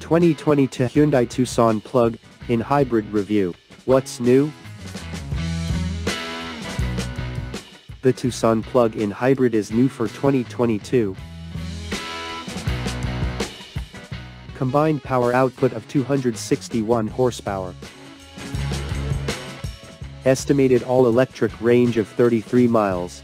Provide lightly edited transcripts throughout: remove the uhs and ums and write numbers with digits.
2022 Hyundai Tucson plug-in hybrid review. What's new? The Tucson plug-in hybrid is new for 2022. Combined power output of 261 horsepower. Estimated all-electric range of 33 miles.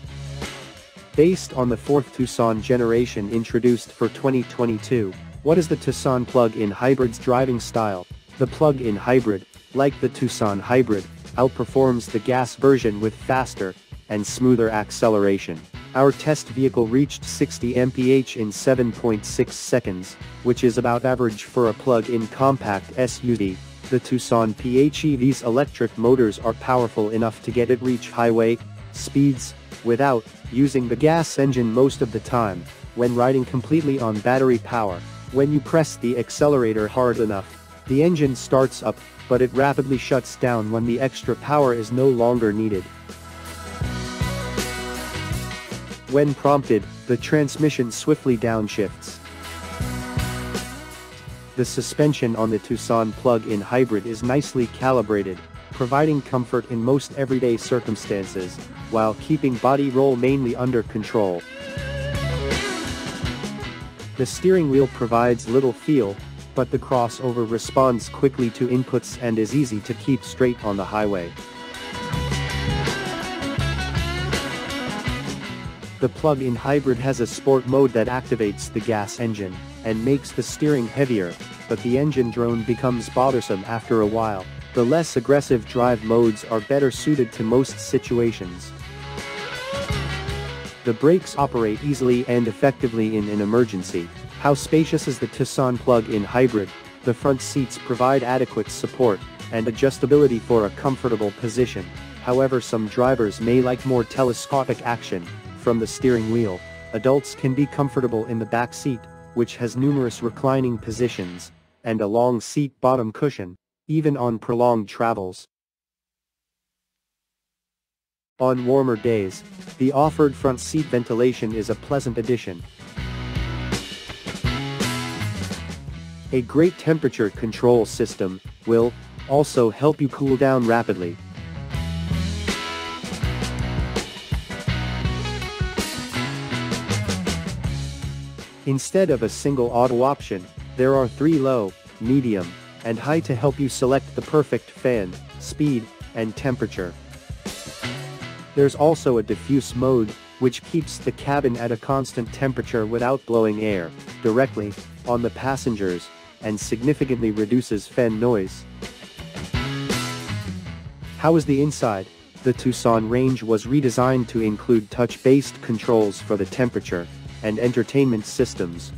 Based on the fourth Tucson generation introduced for 2022. What is the Tucson plug-in hybrid's driving style? The plug-in hybrid, like the Tucson hybrid, outperforms the gas version with faster and smoother acceleration. Our test vehicle reached 60 mph in 7.6 seconds, which is about average for a plug-in compact SUV. The Tucson PHEV's electric motors are powerful enough to get it reach highway speeds without using the gas engine most of the time. When riding completely on battery power, when you press the accelerator hard enough, the engine starts up, but it rapidly shuts down when the extra power is no longer needed. When prompted, the transmission swiftly downshifts. The suspension on the Tucson plug-in hybrid is nicely calibrated, providing comfort in most everyday circumstances, while keeping body roll mainly under control. The steering wheel provides little feel, but the crossover responds quickly to inputs and is easy to keep straight on the highway. The plug-in hybrid has a sport mode that activates the gas engine and makes the steering heavier, but the engine drone becomes bothersome after a while. The less aggressive drive modes are better suited to most situations. The brakes operate easily and effectively in an emergency. How spacious is the Tucson plug-in hybrid? The front seats provide adequate support and adjustability for a comfortable position. However, some drivers may like more telescopic action from the steering wheel. Adults can be comfortable in the back seat, which has numerous reclining positions and a long seat bottom cushion, even on prolonged travels. On warmer days, the offered front seat ventilation is a pleasant addition. A great temperature control system will also help you cool down rapidly. Instead of a single auto option, there are 3 low, medium, and high to help you select the perfect fan, speed, and temperature. There's also a diffuse mode, which keeps the cabin at a constant temperature without blowing air directly on the passengers, and significantly reduces fan noise. How is the inside? The Tucson range was redesigned to include touch-based controls for the temperature and entertainment systems.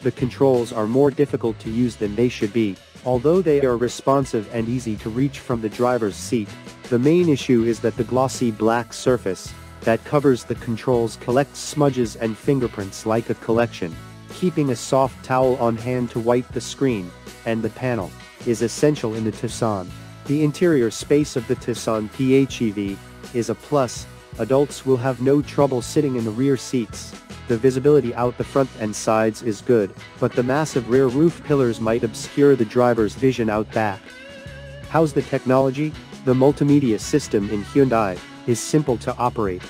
The controls are more difficult to use than they should be, although they are responsive and easy to reach from the driver's seat. The main issue is that the glossy black surface that covers the controls collects smudges and fingerprints like a collection. Keeping a soft towel on hand to wipe the screen and the panel is essential in the Tucson. The interior space of the Tucson PHEV is a plus. Adults will have no trouble sitting in the rear seats. The visibility out the front and sides is good, but the massive rear roof pillars might obscure the driver's vision out back. How's the technology? The multimedia system in Hyundai is simple to operate.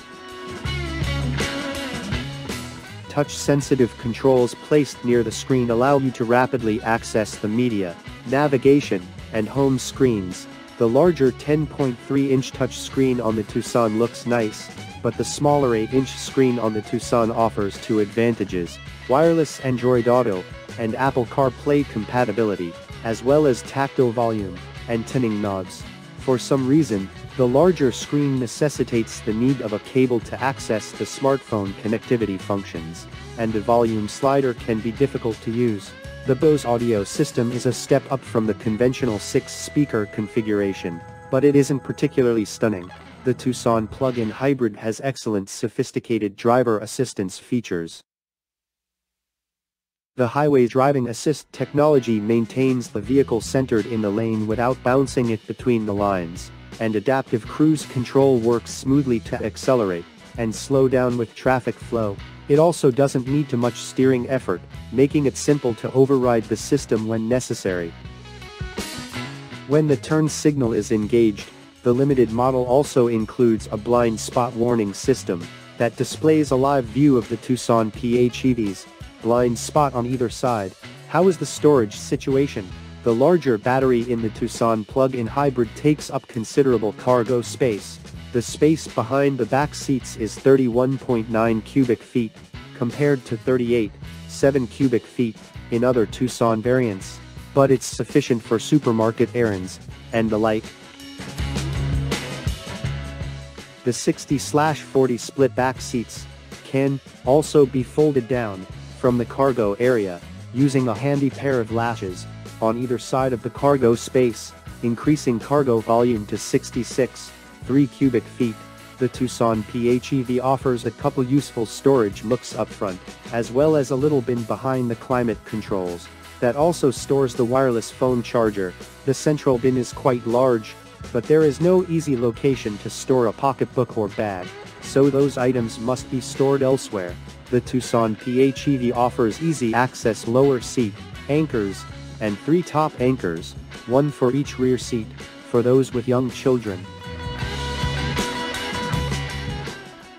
Touch-sensitive controls placed near the screen allow you to rapidly access the media, navigation, and home screens. The larger 10.3-inch touchscreen on the Tucson looks nice, but the smaller 8-inch screen on the Tucson offers 2 advantages: wireless Android Auto and Apple CarPlay compatibility, as well as tactile volume and tuning knobs. For some reason, the larger screen necessitates the need of a cable to access the smartphone connectivity functions, and the volume slider can be difficult to use. The Bose audio system is a step up from the conventional 6-speaker configuration, but it isn't particularly stunning. The Tucson plug-in hybrid has excellent sophisticated driver assistance features. The highway driving assist technology maintains the vehicle centered in the lane without bouncing it between the lines, and adaptive cruise control works smoothly to accelerate and slow down with traffic flow. It also doesn't need too much steering effort, making it simple to override the system when necessary. When the turn signal is engaged, the limited model also includes a blind spot warning system that displays a live view of the Tucson PHEV's blind spot on either side. How is the storage situation? The larger battery in the Tucson plug-in hybrid takes up considerable cargo space. The space behind the back seats is 31.9 cubic feet, compared to 38.7 cubic feet in other Tucson variants. But it's sufficient for supermarket errands and the like. The 60/40 split back seats can also be folded down from the cargo area using a handy pair of latches on either side of the cargo space, increasing cargo volume to 66.3 cubic feet. The Tucson PHEV offers a couple useful storage nooks up front, as well as a little bin behind the climate controls that also stores the wireless phone charger. The central bin is quite large, but there is no easy location to store a pocketbook or bag, so those items must be stored elsewhere. The Tucson PHEV offers easy access lower seat anchors and 3 top anchors, one for each rear seat, for those with young children.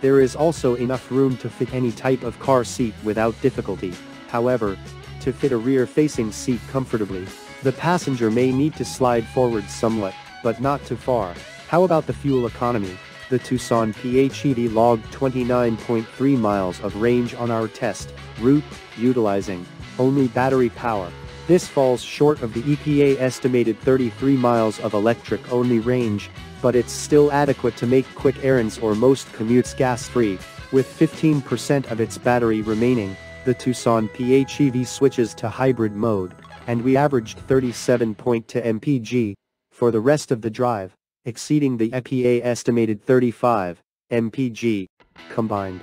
There is also enough room to fit any type of car seat without difficulty. However, to fit a rear-facing seat comfortably, the passenger may need to slide forward somewhat, but not too far. How about the fuel economy? The Tucson PHEV logged 29.3 miles of range on our test route, utilizing only battery power. This falls short of the EPA estimated 33 miles of electric-only range, but it's still adequate to make quick errands or most commutes gas-free. With 15% of its battery remaining, the Tucson PHEV switches to hybrid mode, and we averaged 37.2 mpg for the rest of the drive, exceeding the EPA estimated 35 mpg combined.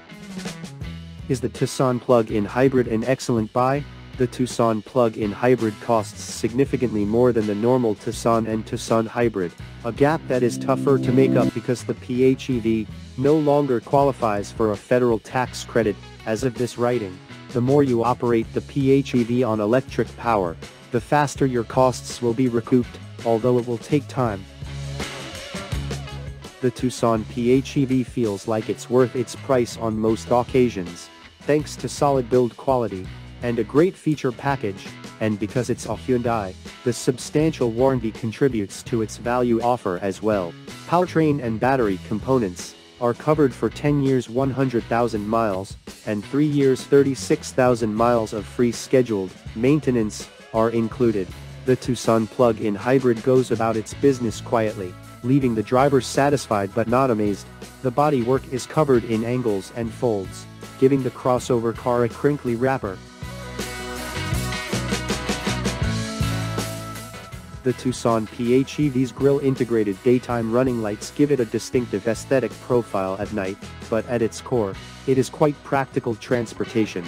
Is the Tucson plug-in hybrid an excellent buy? The Tucson plug-in hybrid costs significantly more than the normal Tucson and Tucson hybrid, a gap that is tougher to make up because the PHEV no longer qualifies for a federal tax credit as of this writing. The more you operate the PHEV on electric power, the faster your costs will be recouped, although it will take time. The Tucson PHEV feels like it's worth its price on most occasions, thanks to solid build quality and a great feature package, and because it's a Hyundai, the substantial warranty contributes to its value offer as well. Powertrain and battery components are covered for 10 years 100,000 miles, and 3 years 36,000 miles of free scheduled maintenance are included. The Tucson plug-in hybrid goes about its business quietly, leaving the driver satisfied but not amazed. The bodywork is covered in angles and folds, giving the crossover car a crinkly wrapper. The Tucson PHEV's grille-integrated daytime running lights give it a distinctive aesthetic profile at night, but at its core, it is quite practical transportation.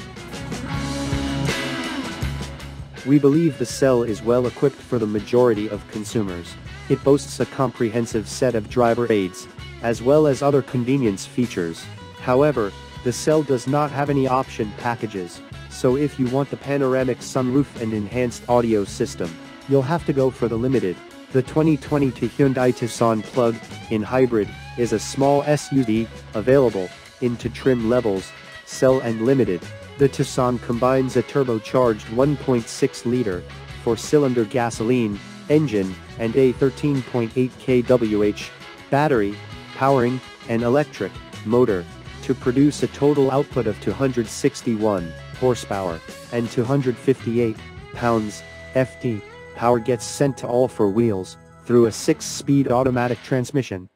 We believe the cell is well equipped for the majority of consumers. It boasts a comprehensive set of driver aids, as well as other convenience features. However, the cell does not have any option packages, so if you want the panoramic sunroof and enhanced audio system, you'll have to go for the limited. The 2022 Hyundai Tucson plug-in hybrid is a small SUV, available in two trim levels, Cell and Limited. The Tucson combines a turbocharged 1.6-liter, 4-cylinder gasoline engine and a 13.8 kWh battery, powering an electric motor to produce a total output of 261 horsepower and 258 pounds-ft. Power gets sent to all four wheels through a 6-speed automatic transmission.